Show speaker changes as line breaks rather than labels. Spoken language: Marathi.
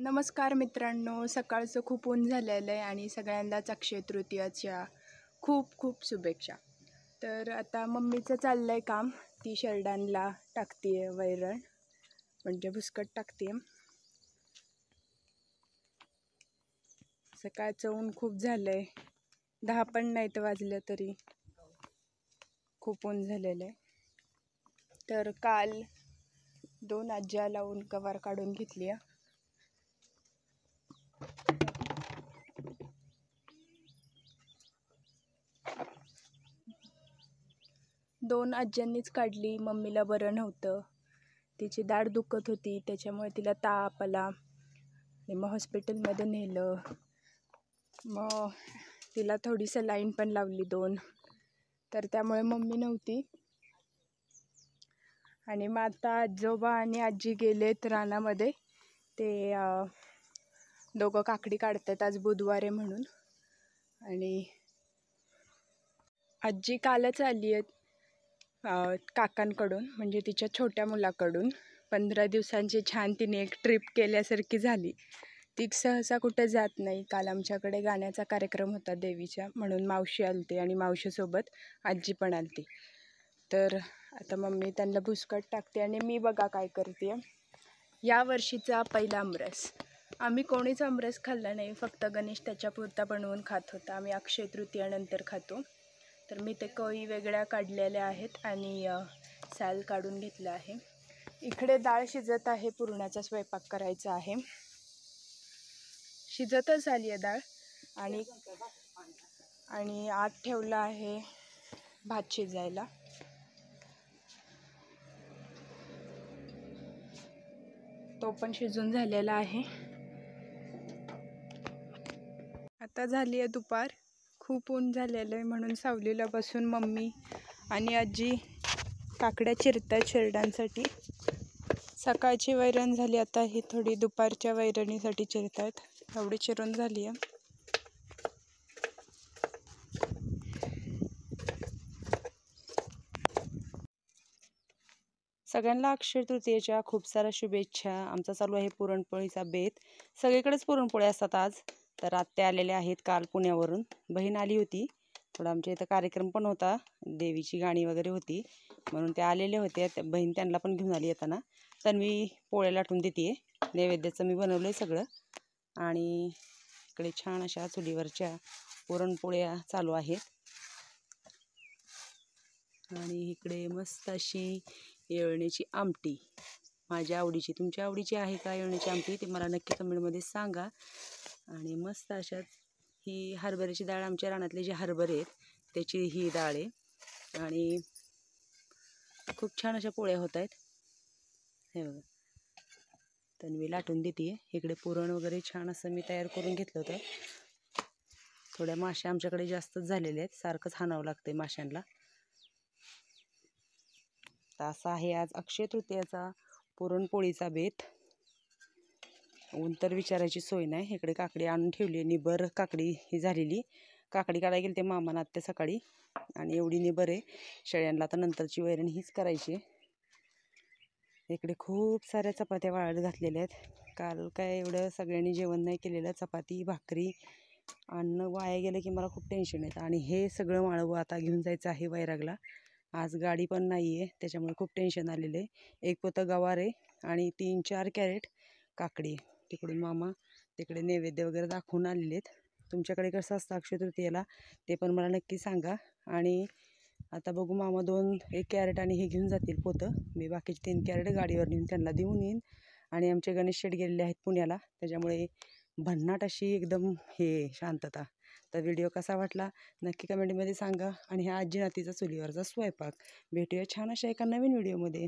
नमस्कार मित्रांनो, सकाळचं खूप ऊन झालेलं आहे आणि सगळ्यांनाच अक्षय तृतीयाच्या खूप खूप शुभेच्छा. तर आता मम्मीचं चाललं आहे काम. ती शेरडांना टाकते वैरण, म्हणजे भुसकट टाकते. सकाळचं ऊन खूप झालं आहे, 10 पण नाहीत वाजलं तरी खूप ऊन झालेलं आहे. तर काल 2 आज्या लावून कवर काढून घेतली आहे. दोन आज्यांनीच काढली. मम्मीला बरं नव्हतं, तिची दाढ दुखत होती, त्याच्यामुळे तिला ताप आला आणि मग हॉस्पिटलमध्ये नेलं. मग तिला थोडी सलाईन पण लावली 2. तर त्यामुळे मम्मी नव्हती. आणि मग आता आजोबा आणि आजी गेलेत रानामध्ये. ते दोघं काकडी काढतात, आज बुधवार आहे म्हणून. आणि आजी कालच आली आहे काकांकडून, म्हणजे तिच्या छोट्या मुलाकडून. 15 दिवसांची छान तिने एक ट्रिप केल्यासारखी झाली. ती सहसा कुठे जात नाही. काल आमच्याकडे गाण्याचा कार्यक्रम होता देवीच्या, म्हणून मावशी आलती आणि मावशीसोबत आजी पण आलती. तर आता मम्मी त्यांना भुसकट टाकते आणि मी बघा काय करते. या वर्षीचा पहिला आमरस. आम्ही कोणीच आमरस खाल्ला नाही, फक्त गणेश त्याच्यापुरता बनवून खात होता. आम्ही अक्षय तृतीयानंतर खातो. तर मी ते कळी वेगळ्या काढलेल्या आहेत आणि साल काढून घेतलं आहे. इकडे डाळ शिजत आहे, पुरणाचा स्वयंपाक करायचा आहे. शिजतच आली आहे डाळ. आणि आत ठेवला आहे भात शिजायला. तो पण शिजून झालेला आहे. आता झाली आहे दुपार. खूप ऊन झालेलं आहे, म्हणून सावलीला बसून मम्मी आणि आजी काकड्या चिरतात शेरडांसाठी. सकाळची वैरण झाली, आता ही थोडी दुपारच्या वैरणीसाठी चिरतात. एवढी चिरून झाली आहे. सगळ्यांना अक्षय तृतीयेच्या खूप साऱ्या शुभेच्छा. आमचा चालू आहे पुरणपोळीचा बेत. सगळीकडेच पुरणपोळी असतात आज. तर आत्या आलेल्या आहेत काल पुण्यावरून. बहीण आली होती. थोडा आमच्या इथं कार्यक्रम पण होता, देवीची गाणी वगैरे होती, म्हणून त्या आलेल्या होत्या. बहीण त्यांना पण घेऊन आली येताना. तर मी पोळ्या लाटून देते. नैवेद्याचं मी बनवलं आहे सगळं. आणि इकडे छान अशा चुलीवरच्या पुरणपोळ्या चालू आहेत. आणि इकडे मस्त अशी येळण्याची आमटी, माझ्या आवडीची. तुमच्या आवडीची आहे का येळण्याची आमटी, ते मला नक्की कमेंटमध्ये सांगा. आणि मस्त अशात ही हरभऱ्याची डाळ, आमच्या रानातले जे हरभरे आहेत त्याची ही डाळ आहे. आणि खूप छान अशा पोळ्या होत आहेत, हे बघा. तर मी लाटून देते. इकडे पुरण वगैरे छान असं मी तयार करून घेतलं होतं. थोड्या माश्या आमच्याकडे जास्तच झालेल्या आहेत, सारखंच हाणावं लागतंय माशांना. तर असा आहे आज अक्षय तृतीयाचा पुरणपोळीचा बेत. ऊन तर विचारायची सोय नाही. इकडे काकडी आणून ठेवली, निबर काकडी ही झालेली. काकडी काढायला गेली ते मामाना आत्या सकाळी, आणि एवढी निबर आहे शेळ्यांना. तर नंतरची वैरण हीच करायची. इकडे खूप साऱ्या चपात्या वाळत घातलेल्या आहेत. काल काय एवढं सगळ्यांनी जेवण नाही केलेलं. चपाती भाकरी अन्न वाया गेलं की मला खूप टेन्शन येतं. आणि हे सगळं माळवं आता घेऊन जायचं आहे वैरागला. आज गाडी पण नाही आहे, त्याच्यामुळे खूप टेन्शन आलेलं आहे. एक पोतं गवार आहे आणि 3-4 कॅरेट काकडी. तिकडून मामा तिकडे नैवेद्य वगैरे दाखवून आलेले आहेत. तुमच्याकडे कसं असतं अक्षय तृतीयेला ते पण मला नक्की सांगा. आणि आता बघू, मामा 1 कॅरेट आणि हे घेऊन जातील पोतं. मी बाकीचे 3 कॅरेट गाडीवर नेऊन त्यांना देऊन येईन. आणि आमचे गणेश शेठ गेलेले आहेत पुण्याला, त्याच्यामुळे भन्नाट अशी एकदम हे शांतता. तर व्हिडिओ कसा वाटला नक्की कमेंटमध्ये सांगा. आणि ह्या आजी नातीचा चुलीवरचा स्वयंपाक. भेटूया छान अशा एका नवीन व्हिडिओमध्ये.